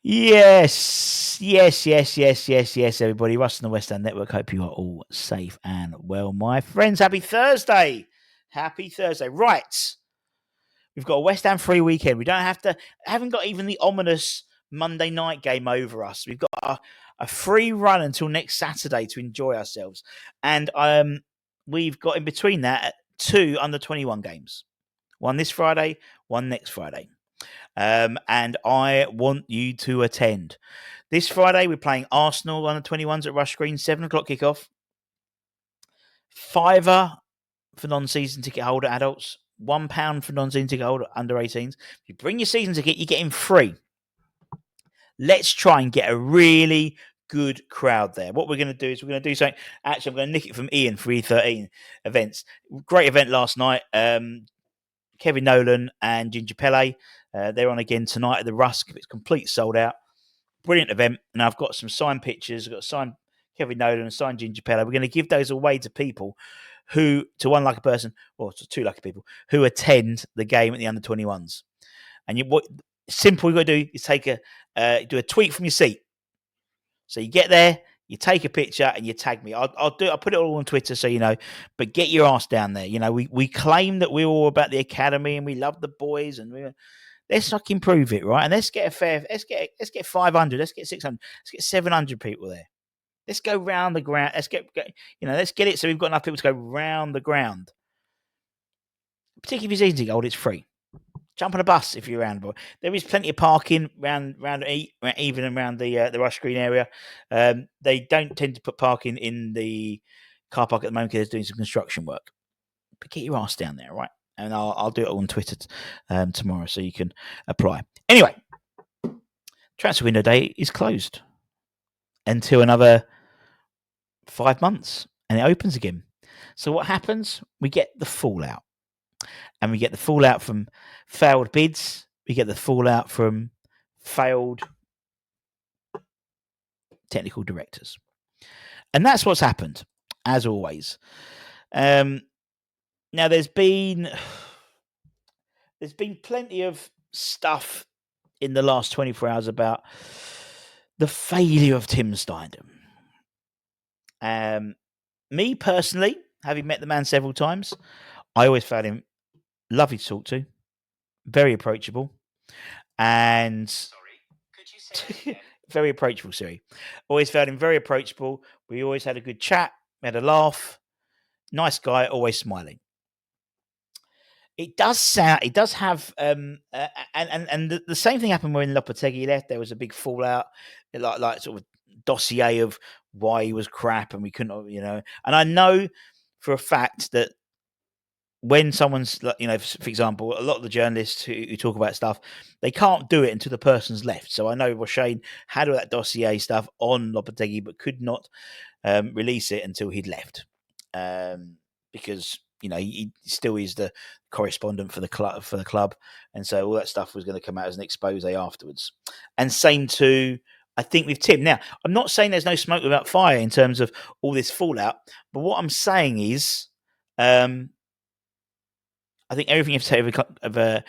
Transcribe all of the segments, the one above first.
Yes, everybody. Russ and the West End Network. Hope you are all safe and well, my friends. Happy Thursday. Happy Thursday. Right. We've got a West Ham free weekend. We don't have to, haven't got even the ominous Monday night game over us. We've got a free run until next Saturday to enjoy ourselves. And we've got in between that two under 21 games. One this Friday, one next Friday. And I want you to attend. This Friday, we're playing Arsenal under 21s at Rush Green, 7 o'clock kickoff. Fiver for non-season ticket holder adults, £1 for non-season ticket holder under 18s. If you bring your season ticket, you get in free. Let's try and get a really good crowd there. What we're going to do is we're going to do something. Actually, I'm going to nick it from Ian for E13 events. Great event last night. Kevin Nolan and Ginger Pele. They're on again tonight at the Rusk. It's complete sold out. Brilliant event. And I've got some signed pictures. I've got signed Kevin Nolan and signed Ginger Pele. We're going to give those away to people to one lucky person, or to two lucky people, who attend the game at the under 21s. And what simple you've got to do is do a tweet from your seat. So you get there, you take a picture, and you tag me. I'll put it all on Twitter so you know. But get your ass down there. You know, we claim that we're all about the academy and we love the boys, and let's fucking prove it, right? And let's get 500, let's get 600, let's get 700 people there. Let's go round the ground. Let's get it so we've got enough people to go round the ground. Particularly if you're season ticket, it's free. Jump on a bus if you're around. There is plenty of parking around even around the Rush Green area. They don't tend to put parking in the car park at the moment because they're doing some construction work. But get your ass down there, right? And I'll do it on Twitter tomorrow so you can apply. Anyway, transfer window day is closed until another 5 months, and it opens again. So what happens? We get the fallout. And we get the fallout from failed bids. We get the fallout from failed technical directors. And that's what's happened, as always. Now, there's been plenty of stuff in the last 24 hours about the failure of Tim Steidten. Me personally, having met the man several times, I always found him lovely to talk to, very approachable, and could you say very approachable. Sorry, always found him very approachable. We always had a good chat, we had a laugh. Nice guy, always smiling. It does have, and the same thing happened when Lopetegui left. There was a big fallout, like sort of dossier of why he was crap, and we couldn't, And I know for a fact that when someone's, for example, a lot of the journalists who talk about stuff, they can't do it until the person's left. So I know Roshane had all that dossier stuff on Lopetegui, but could not release it until he'd left, because he still is the correspondent for the club, and so all that stuff was going to come out as an expose afterwards. And same to, I think, with Tim. Now, I'm not saying there's no smoke without fire in terms of all this fallout, but what I'm saying is, I think everything you have to take of a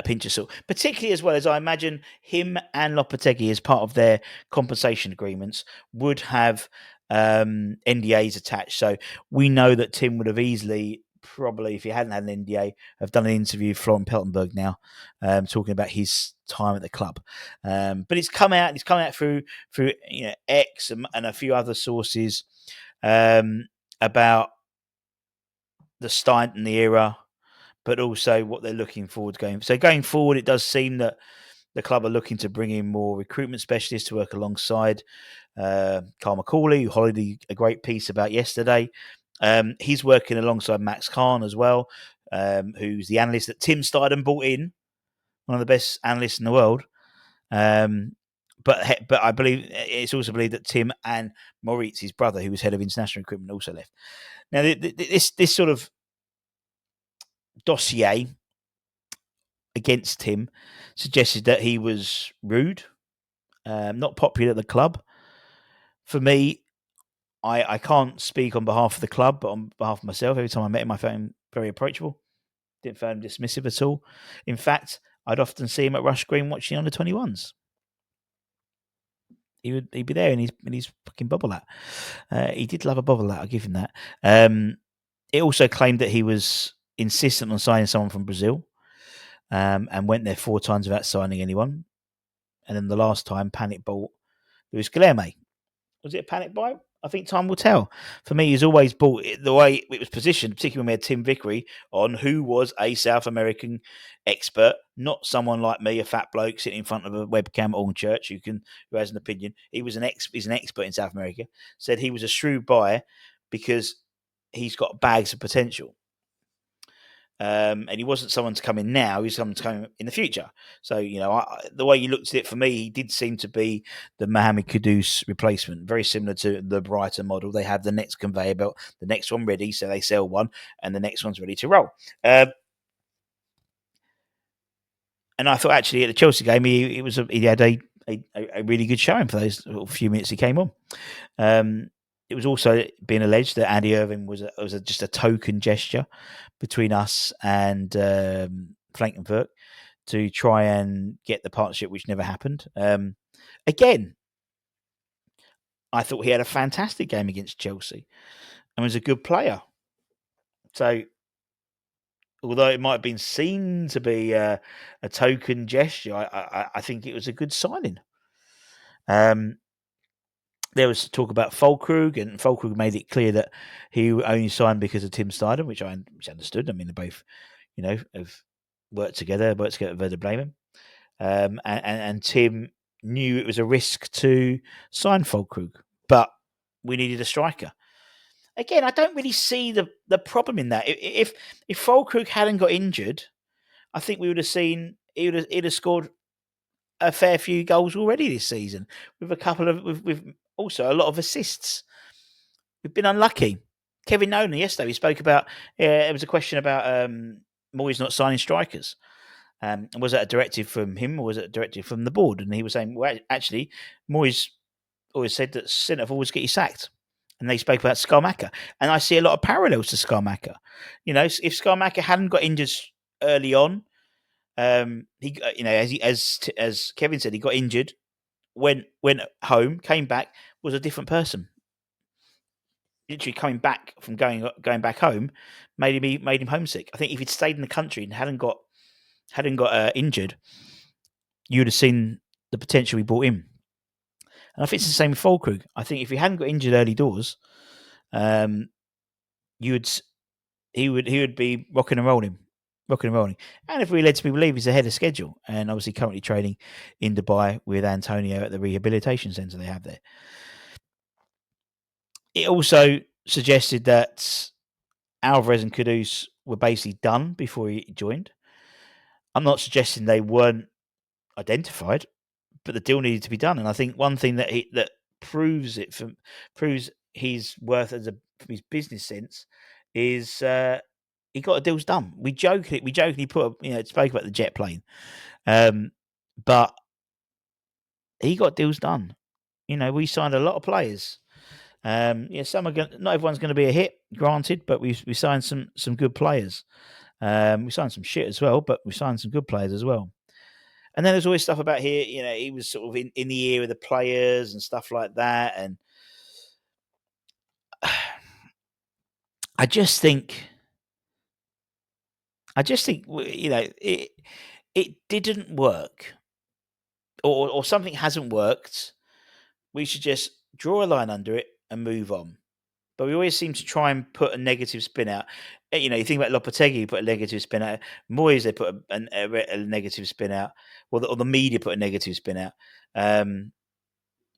pinch of salt, particularly as well as I imagine him and Lopetegui, as part of their compensation agreements, would have NDAs attached. So we know that Tim would have easily, probably, if he hadn't had an NDA, have done an interview with Florian Peltenberg now, talking about his time at the club. But it's come out. It's come out through X and a few other sources about the Steidten era, but also what they're looking forward to going. So going forward, it does seem that the club are looking to bring in more recruitment specialists to work alongside Carl McCauley, who Holly a great piece about yesterday. He's working alongside Max Khan as well, who's the analyst that Tim Steidten brought in, one of the best analysts in the world. But I believe it's also believed that Tim and Moritz, his brother, who was head of international recruitment, also left. Now, this sort of dossier against him suggested that he was rude, not popular at the club. For me, I can't speak on behalf of the club, but on behalf of myself. Every time I met him, I found him very approachable. Didn't find him dismissive at all. In fact, I'd often see him at Rush Green watching under 21s. he'd be there in his fucking bubble hat. He did love a bubble hat. I'll give him that. It also claimed that he was insistent on signing someone from Brazil, and went there 4 times without signing anyone. And then the last time, panic bought Luis Guilherme. Was it a panic buy? I think time will tell. For me, he's always bought it the way it was positioned, particularly when we had Tim Vickery on, who was a South American expert, not someone like me, a fat bloke sitting in front of a webcam at Church who has an opinion. He's an expert in South America. Said he was a shrewd buy because he's got bags of potential. And he wasn't someone to come in now. He's someone to come in the future. So, the way you looked at it, for me, he did seem to be the Mohamed Kudus replacement, very similar to the Brighton model. They have the next conveyor belt, the next one ready, so they sell one, and the next one's ready to roll. And I thought actually at the Chelsea game, he had a really good showing for those few minutes he came on. It was also being alleged that Andy Irving was just a token gesture between us and Frankenfurt to try and get the partnership, which never happened. Again, I thought he had a fantastic game against Chelsea and was a good player. So, although it might have been seen to be a token gesture, I think it was a good signing. There was talk about Fulkrug, and Fulkrug made it clear that he only signed because of Tim Steidten, which I understood. I mean, they both, have worked together at Werder Bremen. And Tim knew it was a risk to sign Fulkrug, but we needed a striker. Again, I don't really see the problem in that. If Fulkrug hadn't got injured, I think we would have seen he'd have scored a fair few goals already this season with a couple of with also a lot of assists. We've been unlucky. Kevin Nolan yesterday we spoke about. There was a question about Moyes not signing strikers. Was that a directive from him or was it a directive from the board? And he was saying, well, actually, Moyes always said that centre forwards get you sacked. And they spoke about Skamaka. And I see a lot of parallels to Skamaka. If Skamaka hadn't got injured early on, he, as Kevin said, he got injured, went home, came back, was a different person. Literally coming back from going back home made him homesick. I think if he'd stayed in the country and hadn't got injured, you would have seen the potential he brought in. And I think it's the same with Fulkrug. I think if he hadn't got injured early doors, he would be rocking and rolling. And if we're led to believe, he's ahead of schedule, and obviously currently training in Dubai with Antonio at the rehabilitation centre they have there. It also suggested that Alvarez and Kudus were basically done before he joined. I'm not suggesting they weren't identified, but the deal needed to be done. And I think one thing that proves his worth from his business sense is he got the deals done. We jokingly spoke about the jet plane, but he got deals done. We signed a lot of players. Some are not everyone's going to be a hit, granted, but we signed some good players. We signed some shit as well, but we signed some good players as well. And then there's always stuff about here, he was sort of in the ear of the players and stuff like that. And I just think, it didn't work, or something hasn't worked. We should just draw a line under it and move on. But we always seem to try and put a negative spin out. You think about Lopetegui, put a negative spin out. Moyes, they put a negative spin out. Or the media put a negative spin out.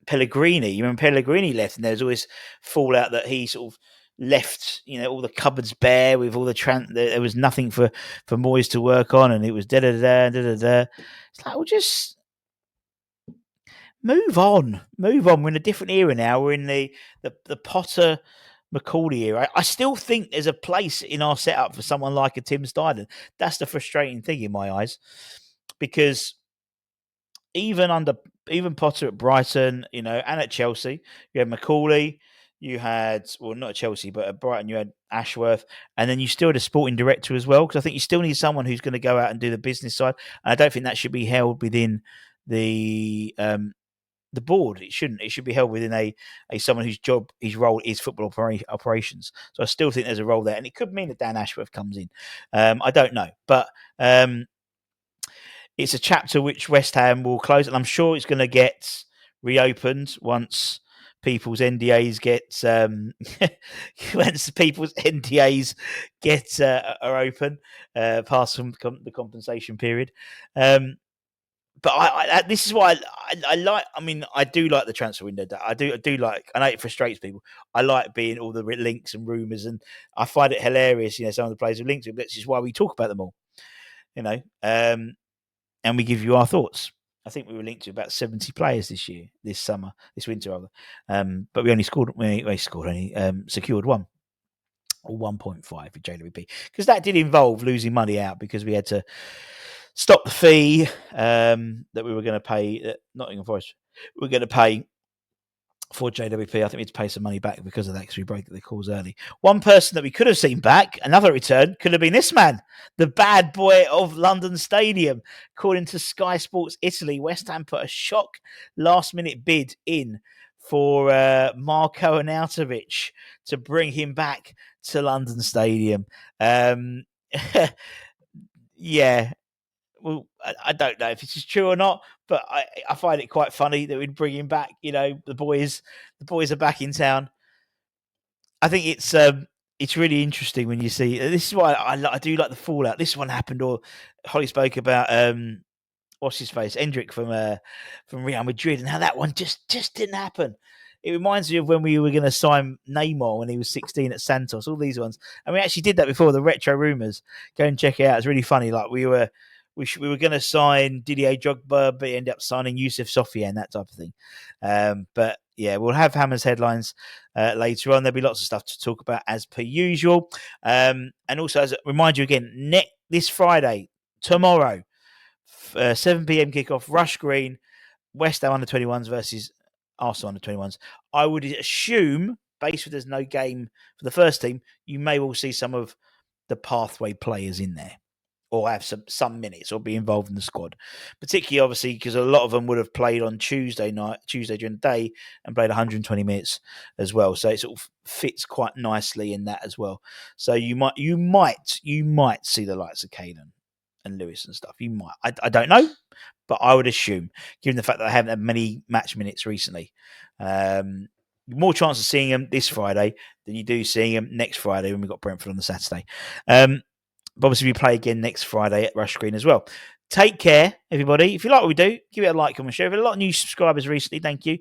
Pellegrini, you remember Pellegrini left, and there was always fallout that he sort of left, all the cupboards bare with all there was nothing for Moyes to work on, and it was da da da da da da. It's like, well, just move on. We're in a different era now. We're in the Potter McCauley era. I still think there's a place in our setup for someone like a Tim Steidten. That's the frustrating thing in my eyes, because even Potter at Brighton, and at Chelsea, you had McCauley, you had, well, not at Chelsea, but at Brighton, you had Ashworth, and then you still had a sporting director as well, because I think you still need someone who's going to go out and do the business side. And I don't think that should be held within the the board. It shouldn't. It should be held within a someone whose job, his role is football operations. So I still think there's a role there, and it could mean that Dan Ashworth comes in. I don't know, but it's a chapter which West Ham will close, and I'm sure it's going to get reopened once people's NDAs get once people's NDAs get are open past the compensation period. But this is why I like. I mean, I do like the transfer window. I do like. I know it frustrates people. I like being all the links and rumours, and I find it hilarious. Some of the players have linked to it. That's just why we talk about them all. And we give you our thoughts. I think we were linked to about 70 players this winter rather. But we only secured one. Or 1.5 for JWP, because that did involve losing money out because we had to stop the fee that we were going to pay at Nottingham Forest. We were going to pay for JWP. I think we had to pay some money back because of that, because we broke the calls early. One person that we could have seen back, another return, could have been this man, the bad boy of London Stadium. According to Sky Sports Italy, West Ham put a shock last-minute bid in for Marko Arnautovic to bring him back to London Stadium. Yeah. Well, I don't know if this is true or not, but I find it quite funny that we'd bring him back. The boys are back in town. I think it's really interesting when you see. This is why I do like the fallout. This one happened, or Holly spoke about what's his face, Endrick from Real Madrid, and how that one just didn't happen. It reminds me of when we were going to sign Neymar when he was 16 at Santos. All these ones, and we actually did that before. The retro rumors. Go and check it out. It's really funny. Like we were going to sign Didier Drogba, but ended up signing Yusuf Sofiane, that type of thing. But yeah, we'll have Hammer's headlines later on. There'll be lots of stuff to talk about as per usual. And also, as a reminder again, this Friday, tomorrow, 7 p.m. kickoff, Rush Green, West Ham under 21s versus Arsenal under 21s. I would assume, based with there's no game for the first team, you may well see some of the pathway players in there, or have some minutes, or be involved in the squad. Particularly, obviously, because a lot of them would have played on Tuesday during the day, and played 120 minutes as well. So it sort of fits quite nicely in that as well. So you might see the likes of Caden and Lewis and stuff. You might. I don't know, but I would assume, given the fact that I haven't had many match minutes recently, more chance of seeing them this Friday than you do seeing them next Friday when we've got Brentford on the Saturday. But obviously, we play again next Friday at Rush Green as well. Take care, everybody. If you like what we do, give it a like, comment, share. We've had a lot of new subscribers recently. Thank you.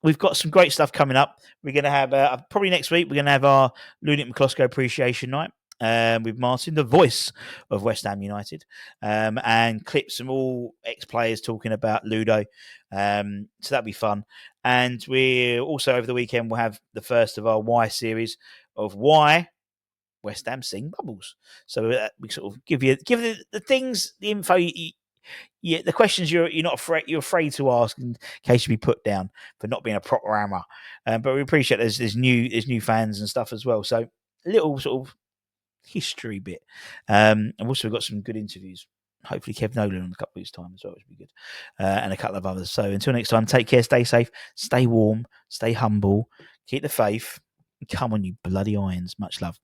We've got some great stuff coming up. We're going to have, probably next week, we're going to have our Lunik McCloskey Appreciation Night with Martin, the voice of West Ham United, and clips from all ex-players talking about Ludo. So that'll be fun. And we also, over the weekend, we'll have the first of our Why series of Why West Ham sing Bubbles. So we sort of give the things, the info, the questions you're afraid to ask in case you be put down for not being a proper hammer. But we appreciate there's new fans and stuff as well. So a little sort of history bit. And also we've got some good interviews. Hopefully Kev Nolan in a couple of weeks' time as well, which would be good. And a couple of others. So until next time, take care, stay safe, stay warm, stay humble, keep the faith. Come on, you bloody irons. Much love.